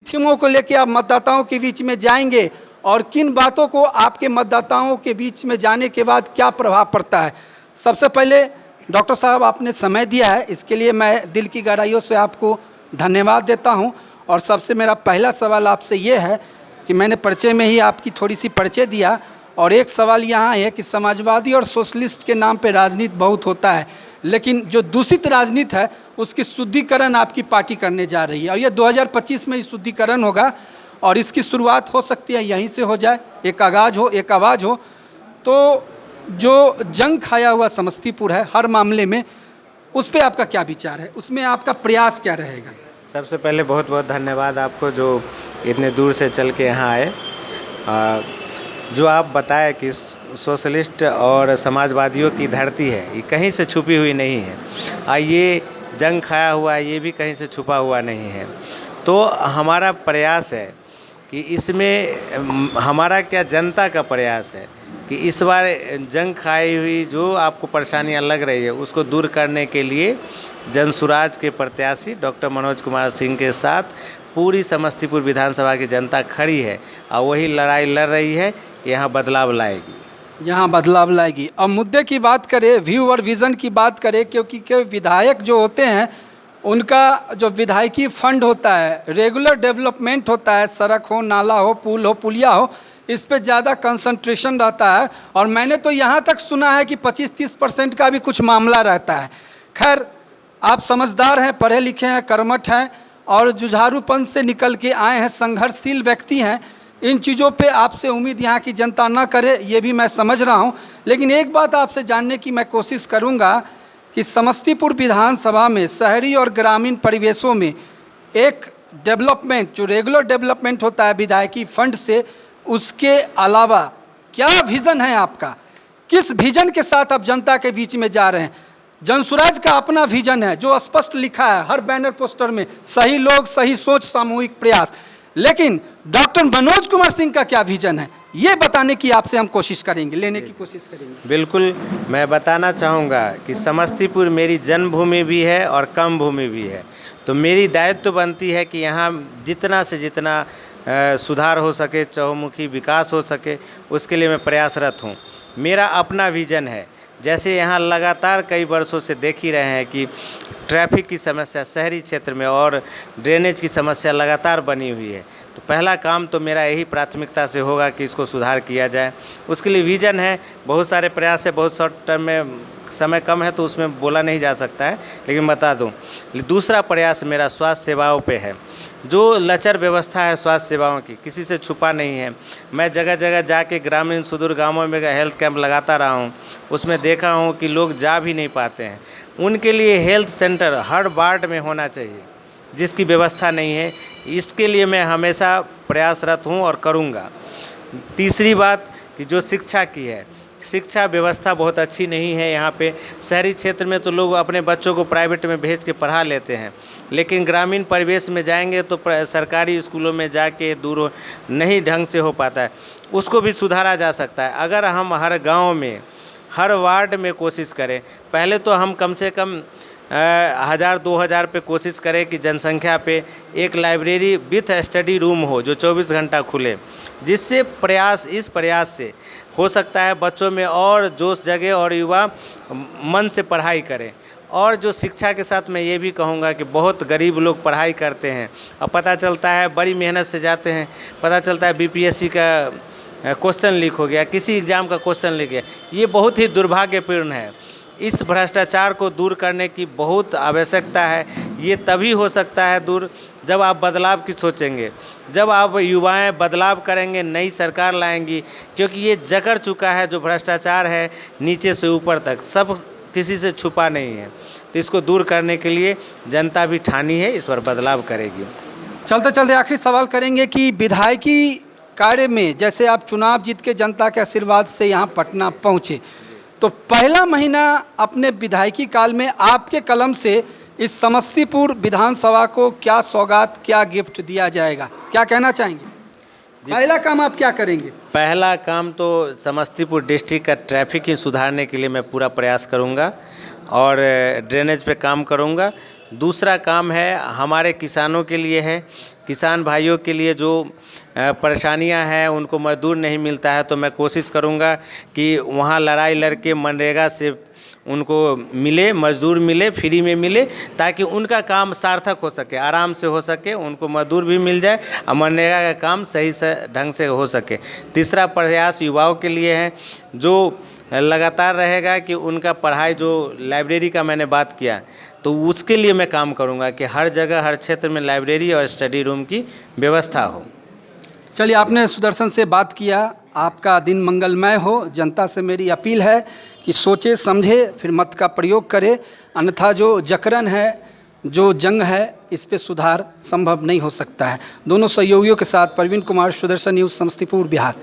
थीमों को लेकर आप मतदाताओं के बीच में जाएंगे और किन बातों को आपके मतदाताओं के बीच में जाने के बाद क्या प्रभाव पड़ता है। सबसे पहले डॉक्टर साहब आपने समय दिया है, इसके लिए मैं दिल की गहराइयों से आपको धन्यवाद देता हूं। और सबसे मेरा पहला सवाल आपसे ये है कि मैंने परिचय में ही आपकी थोड़ी सी परिचय दिया, और एक सवाल यहाँ है कि समाजवादी और सोशलिस्ट के नाम पे राजनीति बहुत होता है, लेकिन जो दूषित राजनीति है उसकी शुद्धिकरण आपकी पार्टी करने जा रही है, और ये 2025 में शुद्धिकरण होगा और इसकी शुरुआत हो सकती है यहीं से हो जाए, एक आवाज़ हो। तो जो जंग खाया हुआ समस्तीपुर है हर मामले में, उस पर आपका क्या विचार है, उसमें आपका प्रयास क्या रहेगा? सबसे पहले बहुत बहुत धन्यवाद आपको जो इतने दूर से चल के यहाँ आए। जो आप बताए कि सोशलिस्ट और समाजवादियों की धरती है, ये कहीं से छुपी हुई नहीं है। ये जंग खाया हुआ है, ये भी कहीं से छुपा हुआ नहीं है। तो हमारा प्रयास है कि इसमें हमारा क्या, जनता का प्रयास है कि इस बार जंग खाई हुई जो आपको परेशानियां लग रही है उसको दूर करने के लिए जनसुराज के प्रत्याशी डॉक्टर मनोज कुमार सिंह के साथ पूरी समस्तीपुर विधानसभा की जनता खड़ी है और वही लड़ाई लड़ रही है कि यहाँ बदलाव लाएगी। अब मुद्दे की बात करें, व्यू और विज़न की बात करें, क्योंकि विधायक जो होते हैं उनका जो विधायकी फंड होता है, रेगुलर डेवलपमेंट होता है, सड़क हो, नाला हो, पुल हो, पुलिया हो, इस पे ज़्यादा कंसंट्रेशन रहता है। और मैंने तो यहाँ तक सुना है कि 25-30% का भी कुछ मामला रहता है। खैर, आप समझदार हैं, पढ़े लिखे हैं, कर्मठ हैं और जुझारूपन से निकल के आए हैं, संघर्षशील व्यक्ति हैं। इन चीज़ों पे आपसे उम्मीद यहाँ की जनता ना करे, ये भी मैं समझ रहा हूँ। लेकिन एक बात आपसे जानने की मैं कोशिश करूँगा कि समस्तीपुर विधानसभा में शहरी और ग्रामीण परिवेशों में एक डेवलपमेंट, जो रेगुलर डेवलपमेंट होता है विधायकी फंड से, उसके अलावा क्या विज़न है आपका? किस विज़न के साथ आप जनता के बीच में जा रहे हैं? जनसुराज का अपना विज़न है जो स्पष्ट लिखा है हर बैनर पोस्टर में, सही लोग, सही सोच, सामूहिक प्रयास। लेकिन डॉक्टर मनोज कुमार सिंह का क्या विज़न है, ये बताने की आपसे हम कोशिश करेंगे, लेने की कोशिश करेंगे। बिल्कुल, मैं बताना चाहूँगा कि समस्तीपुर मेरी जन्मभूमि भी है और कर्म भूमि भी है। तो मेरी दायित्व बनती है कि यहाँ जितना से जितना सुधार हो सके, चहुमुखी विकास हो सके, उसके लिए मैं प्रयासरत हूँ। मेरा अपना विज़न है, जैसे यहाँ लगातार कई वर्षों से देख ही रहे हैं कि ट्रैफिक की समस्या शहरी क्षेत्र में और ड्रेनेज की समस्या लगातार बनी हुई है। तो पहला काम तो मेरा यही प्राथमिकता से होगा कि इसको सुधार किया जाए। उसके लिए विज़न है, बहुत सारे प्रयास है, बहुत शॉर्ट टर्म में समय कम है तो उसमें बोला नहीं जा सकता है, लेकिन बता दूं, दूसरा प्रयास मेरा स्वास्थ्य सेवाओं पे है। जो लचर व्यवस्था है स्वास्थ्य सेवाओं की, किसी से छुपा नहीं है। मैं जगह जगह जाके ग्रामीण सुदूर गांवों में हेल्थ कैंप लगाता रहा हूं, उसमें देखा हूं कि लोग जा भी नहीं पाते हैं। उनके लिए हेल्थ सेंटर हर वार्ड में होना चाहिए, जिसकी व्यवस्था नहीं है। इसके लिए मैं हमेशा प्रयासरत हूं और करूंगा। तीसरी बात कि जो शिक्षा की है, शिक्षा व्यवस्था बहुत अच्छी नहीं है यहाँ पे। शहरी क्षेत्र में तो लोग अपने बच्चों को प्राइवेट में भेज के पढ़ा लेते हैं, लेकिन ग्रामीण परिवेश में जाएंगे तो सरकारी स्कूलों में जाके दूर नहीं ढंग से हो पाता है। उसको भी सुधारा जा सकता है अगर हम हर गांव में, हर वार्ड में कोशिश करें। पहले तो हम कम से कम 1000-2000 पे कोशिश करें कि जनसंख्या पे एक लाइब्रेरी विथ स्टडी रूम हो जो 24 घंटा खुले, जिससे इस प्रयास से हो सकता है बच्चों में और जोश जगे और युवा मन से पढ़ाई करें। और जो शिक्षा के साथ मैं ये भी कहूँगा कि बहुत गरीब लोग पढ़ाई करते हैं और पता चलता है बड़ी मेहनत से जाते हैं, पता चलता है बीपीएससी का क्वेश्चन लीक हो गया, किसी एग्ज़ाम का क्वेश्चन लीक गया। ये बहुत ही दुर्भाग्यपूर्ण है। इस भ्रष्टाचार को दूर करने की बहुत आवश्यकता है। ये तभी हो सकता है दूर जब आप बदलाव की सोचेंगे, जब आप युवाएं बदलाव करेंगे, नई सरकार लाएंगी। क्योंकि ये जकड़ चुका है, जो भ्रष्टाचार है नीचे से ऊपर तक सब किसी से छुपा नहीं है। तो इसको दूर करने के लिए जनता भी ठानी है, इस पर बदलाव करेगी। चलते चलते आखिरी सवाल करेंगे कि विधायकी कार्य में, जैसे आप चुनाव जीत के जनता के आशीर्वाद से यहाँ पटना पहुँचे, तो पहला महीना अपने विधायकी काल में आपके कलम से इस समस्तीपुर विधानसभा को क्या सौगात, क्या गिफ्ट दिया जाएगा, क्या कहना चाहेंगे? पहला काम आप क्या करेंगे? पहला काम तो समस्तीपुर डिस्ट्रिक्ट का ट्रैफिक ही सुधारने के लिए मैं पूरा प्रयास करूंगा और ड्रेनेज पे काम करूंगा। दूसरा काम है हमारे किसानों के लिए है किसान भाइयों के लिए जो परेशानियां हैं, उनको मजदूर नहीं मिलता है, तो मैं कोशिश करूंगा कि वहाँ लड़ाई लड़के मनरेगा से उनको मिले, मजदूर मिले, फ्री में मिले, ताकि उनका काम सार्थक हो सके, आराम से हो सके, उनको मजदूर भी मिल जाए और मनरेगा का काम सही से ढंग से हो सके। तीसरा प्रयास युवाओं के लिए है, जो लगातार रहेगा कि उनका पढ़ाई, जो लाइब्रेरी का मैंने बात किया, तो उसके लिए मैं काम करूंगा कि हर जगह हर क्षेत्र में लाइब्रेरी और स्टडी रूम की व्यवस्था हो। चलिए, आपने सुदर्शन से बात किया, आपका दिन मंगलमय हो। जनता से मेरी अपील है कि सोचे समझे फिर मत का प्रयोग करे, अन्यथा जो जकड़न है, जो जंग है, इस पे सुधार संभव नहीं हो सकता है। दोनों सहयोगियों के साथ परवीन कुमार, सुदर्शन न्यूज़, समस्तीपुर, बिहार।